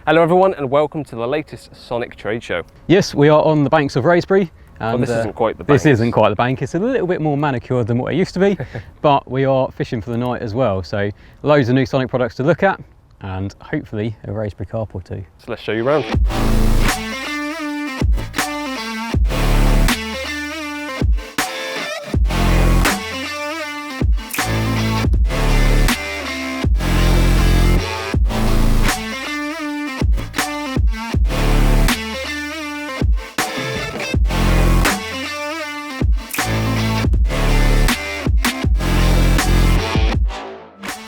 Hello everyone and welcome to the latest Sonik trade show. Yes, we are on the banks of Wraysbury. And well, this isn't quite the bank. This isn't quite the bank. It's a little bit more manicured than what it used to be, but we are fishing for the night as well. So loads of new Sonik products to look at and hopefully a Wraysbury carp or two. So let's show you around.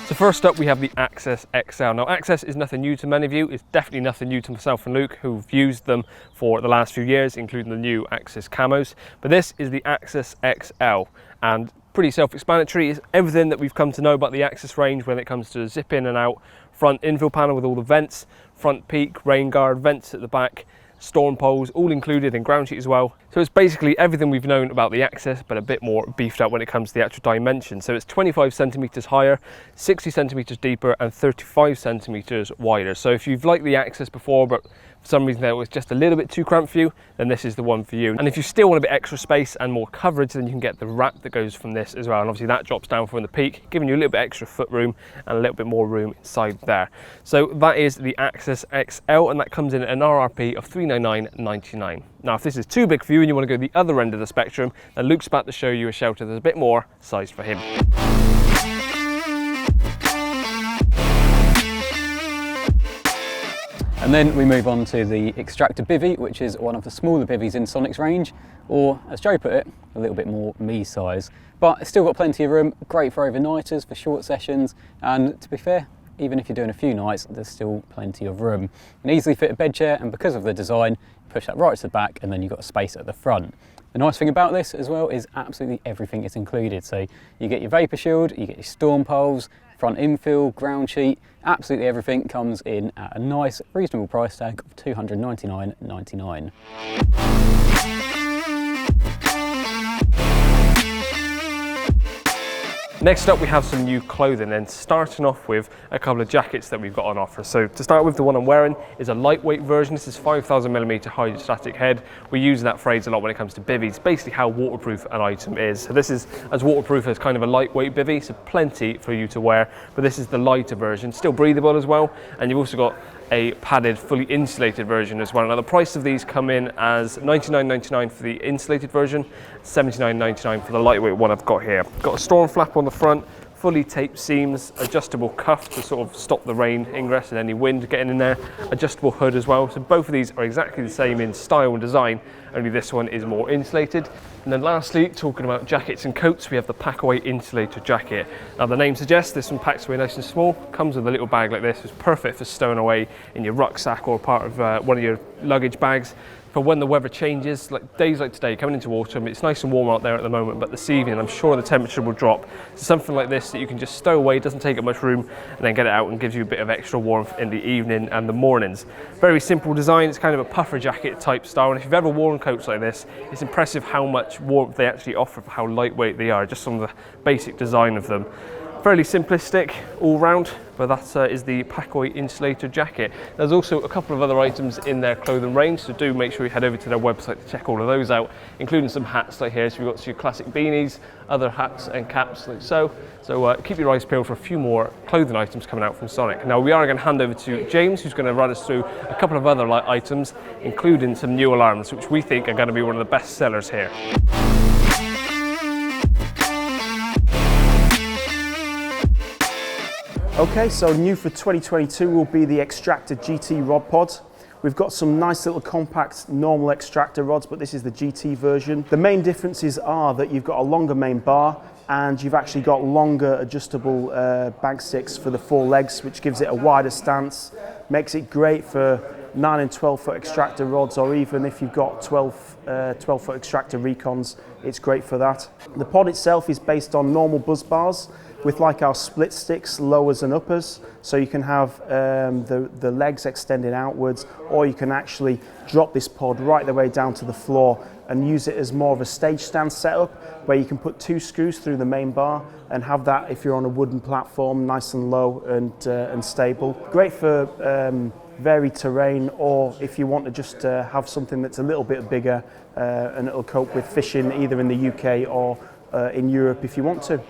So first up we have the AXS XL. Now AXS is nothing new to many of you, it's definitely nothing new to myself and Luke who've used them for the last few years, including the new AXS camos. But this is the AXS XL and pretty self-explanatory. It's everything that we've come to know about the AXS range when it comes to zip in and out, front infill panel with all the vents, front peak, rain guard, vents at the back, storm poles, all included in ground sheet as well. So it's basically everything we've known about the AXS, but a bit more beefed up when it comes to the actual dimension. So it's 25 centimeters higher, 60 centimeters deeper, and 35 centimeters wider. So if you've liked the AXS before, but for some reason that was just a little bit too cramped for you, then this is the one for you. And if you still want a bit extra space and more coverage, then you can get the wrap that goes from this as well. And obviously that drops down from the peak, giving you a little bit extra foot room and a little bit more room inside there. So that is the AXS XL, and that comes in at an RRP of $399.99. Now, if this is too big for you and you want to go the other end of the spectrum, then Luke's about to show you a shelter that's a bit more sized for him. And then we move on to the Xtractor Bivvy, which is one of the smaller bivvies in Sonik's range, or as Joe put it, a little bit more me size. But it's still got plenty of room, great for overnighters, for short sessions, and to be fair, even if you're doing a few nights, there's still plenty of room. An easily fitted bed chair, and because of the design, push that right to the back and then you've got a space at the front. The nice thing about this as well is absolutely everything is included. So you get your vapor shield, you get your storm poles, front infill, ground sheet, absolutely everything comes in at a nice reasonable price tag of $299.99. Next up we have some new clothing, and starting off with a couple of jackets that we've got on offer. So to start with, the one I'm wearing is a lightweight version. This is 5,000mm hydrostatic head. We use that phrase a lot when it comes to bivvies, basically how waterproof an item is. So this is as waterproof as kind of a lightweight bivvy, so plenty for you to wear, but this is the lighter version, still breathable as well, and you've also got a padded, fully insulated version as well. Now the price of these come in as $99.99 for the insulated version, $79.99 for the lightweight one I've got here. Got a storm flap on the front, fully taped seams, adjustable cuff to sort of stop the rain ingress and any wind getting in there, adjustable hood as well. So both of these are exactly the same in style and design, only this one is more insulated. And then lastly, talking about jackets and coats, we have the pack away insulator jacket. Now the name suggests this one packs away nice and small, comes with a little bag like this. It's perfect for stowing away in your rucksack or part of one of your luggage bags. For when the weather changes, like days like today, coming into autumn, it's nice and warm out there at the moment, but this evening I'm sure the temperature will drop. So something like this that you can just stow away, doesn't take up much room, and then get it out and gives you a bit of extra warmth in the evening and the mornings. Very simple design, it's kind of a puffer jacket type style, and if you've ever worn coats like this, it's impressive how much warmth they actually offer for how lightweight they are, just from the basic design of them. Fairly simplistic all round, but that is the Packaway insulator jacket. There's also a couple of other items in their clothing range, so do make sure you head over to their website to check all of those out, including some hats like here. So we've got your classic beanies, other hats and caps like so. So keep your eyes peeled for a few more clothing items coming out from Sonik. Now we are going to hand over to James, who's going to run us through a couple of other items, including some new alarms, which we think are going to be one of the best sellers here. Okay, so new for 2022 will be the Xtractor GT Rod Pod. We've got some nice little compact normal Xtractor rods, but this is the GT version. The main differences are that you've got a longer main bar and you've actually got longer adjustable bag sticks for the four legs, which gives it a wider stance, makes it great for 9 and 12 foot Xtractor rods, or even if you've got 12 foot Xtractor recons, it's great for that. The pod itself is based on normal buzz bars with like our split sticks, lowers and uppers, so you can have the legs extending outwards, or you can actually drop this pod right the way down to the floor and use it as more of a stage stand setup, where you can put 2 screws through the main bar and have that if you're on a wooden platform, nice and low and stable. Great for varied terrain, or if you want to just have something that's a little bit bigger and it'll cope with fishing either in the UK or in Europe if you want to.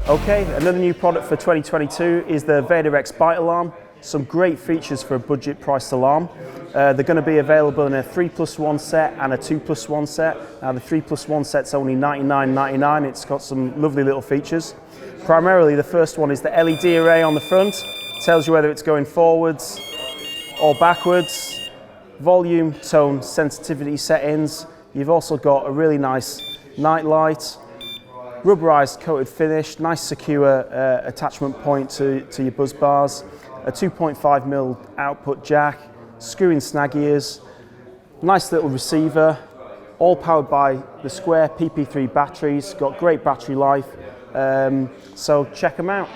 Okay, another new product for 2022 is the VaderX Bite Alarm. Some great features for a budget priced alarm. They're going to be available in a 3+1 set and a 2+1 set. Now the 3+1 set's only $99.99. It's got some lovely little features. Primarily the first one is the LED array on the front. Tells you whether it's going forwards or backwards. Volume, tone, sensitivity settings. You've also got a really nice night light. Rubberized coated finish, nice secure attachment point to your buzz bars, a 2.5mm output jack, screw-in snag ears, nice little receiver, all powered by the Square PP3 batteries, got great battery life, so check them out.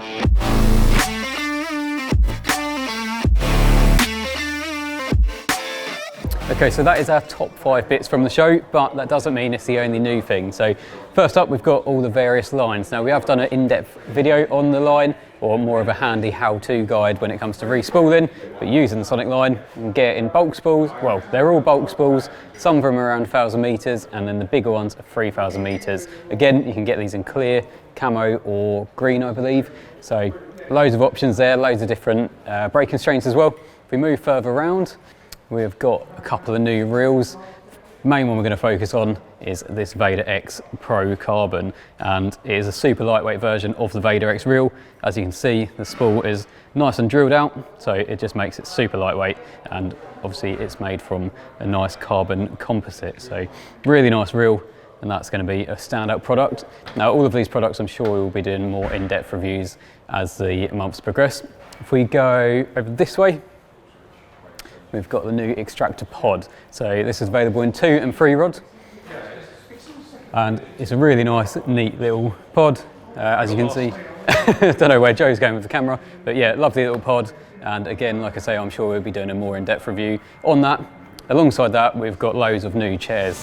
Okay, so that is our top 5 bits from the show, but that doesn't mean it's the only new thing. So first up, we've got all the various lines. Now we have done an in-depth video on the line, or more of a handy how-to guide when it comes to respooling, but using the Sonik line, you can get in bulk spools. Well, they're all bulk spools, some of them are around 1,000 meters, and then the bigger ones are 3,000 meters. Again, you can get these in clear, camo, or green, I believe. So loads of options there, loads of different brake constraints as well. If we move further around, we've got a couple of new reels. The main one we're going to focus on is this VaderX Pro Carbon, and it is a super lightweight version of the VaderX reel. As you can see, the spool is nice and drilled out, so it just makes it super lightweight, and obviously it's made from a nice carbon composite, so really nice reel, and that's going to be a standout product. Now all of these products I'm sure we will be doing more in-depth reviews as the months progress. If we go over this way, we've got the new Xtractor Pod. So this is available in 2 and 3 rods. And it's a really nice, neat little pod, as you can see. I don't know where Joe's going with the camera, but yeah, lovely little pod. And again, like I say, I'm sure we'll be doing a more in-depth review on that. Alongside that, we've got loads of new chairs.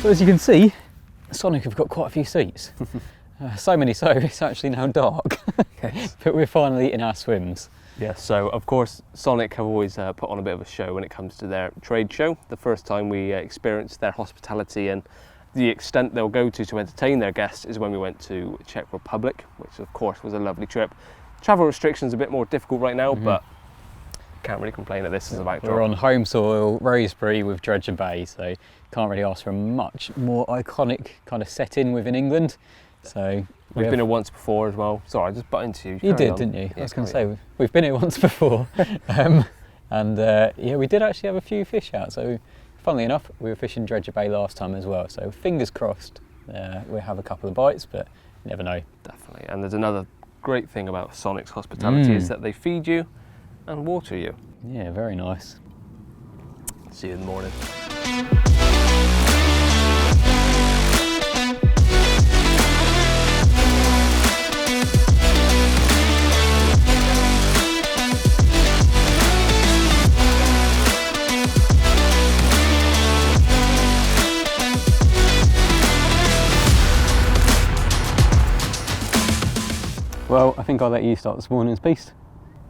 So as you can see, Sonik have got quite a few seats. So many so, it's actually now dark. Yes. But we're finally in our swims. Yeah, so of course Sonik have always put on a bit of a show when it comes to their trade show. The first time we experienced their hospitality and the extent they'll go to entertain their guests is when we went to Czech Republic, which of course was a lovely trip. Travel restrictions are a bit more difficult right now, but can't really complain that this is a backdrop. We're on home soil, Rosebery with Dredger Bay, so can't really ask for a much more iconic kind of setting within England. So we've been here once before as well. Sorry, I just butted into you. You did, didn't you? Yeah, I was going to say, we've been here once before. Yeah, we did actually have a few fish out. So funnily enough, we were fishing Dredger Bay last time as well. So fingers crossed we'll have a couple of bites, but you never know. Definitely. And there's another great thing about Sonik's hospitality is that they feed you and water you. Yeah, very nice. See you in the morning. Well, I think I'll let you start this morning's piece.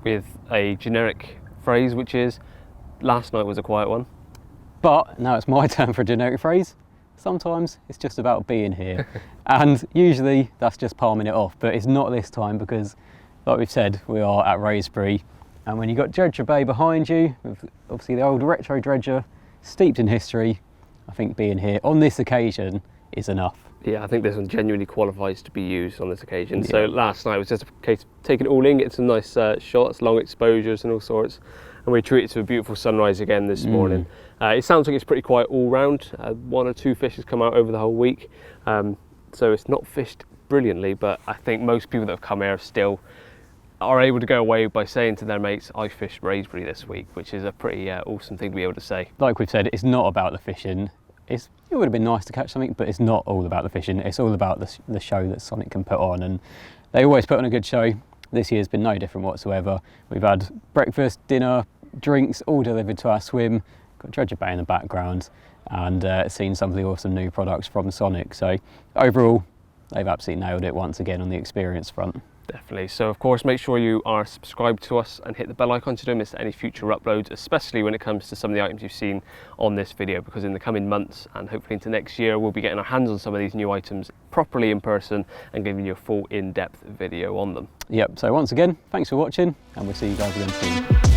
With a generic phrase, which is, last night was a quiet one. But now it's my turn for a generic phrase. Sometimes it's just about being here. And usually that's just palming it off, but it's not this time because, like we've said, we are at Rosebery. And when you've got Dredger Bay behind you, with obviously the old retro dredger, steeped in history, I think being here on this occasion is enough. Yeah, I think this one genuinely qualifies to be used on this occasion. Yeah. So last night was just a case of taking it all in, get some nice shots, long exposures and all sorts. And we treated to a beautiful sunrise again this morning. It sounds like it's pretty quiet all round. 1 or 2 fish has come out over the whole week. So it's not fished brilliantly, but I think most people that have come here still are able to go away by saying to their mates, I fished Rosebery this week, which is a pretty awesome thing to be able to say. Like we've said, it's not about the fishing. it would have been nice to catch something, but it's not all about the fishing. It's all about the show that Sonik can put on, and they always put on a good show. This year's been no different whatsoever. We've had breakfast, dinner, drinks, all delivered to our swim. Got Dredger Bay in the background, and seen some of the awesome new products from Sonik. So overall, they've absolutely nailed it once again on the experience front. Definitely. So of course, make sure you are subscribed to us and hit the bell icon so you don't miss any future uploads, especially when it comes to some of the items you've seen on this video, because in the coming months and hopefully into next year, we'll be getting our hands on some of these new items properly in person and giving you a full in-depth video on them. Yep, so once again, thanks for watching, and we'll see you guys again soon.